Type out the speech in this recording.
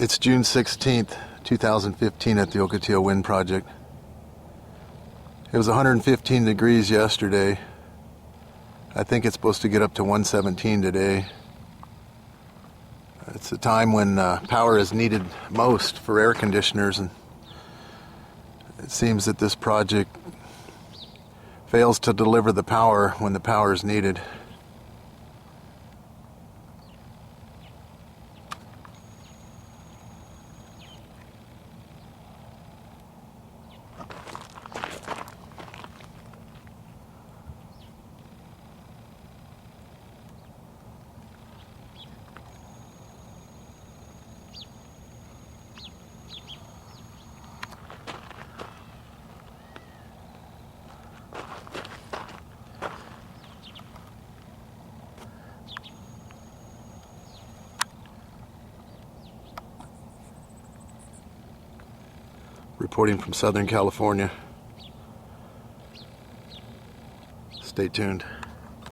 It's June 16th, 2015 at the Ocotillo Wind Project. It was 115 degrees yesterday. I think it's supposed to get up to 117 today. It's a time when power is needed most for air conditioners, and it seems that this project fails to deliver the power when the power is needed. Reporting from Southern California. Stay tuned.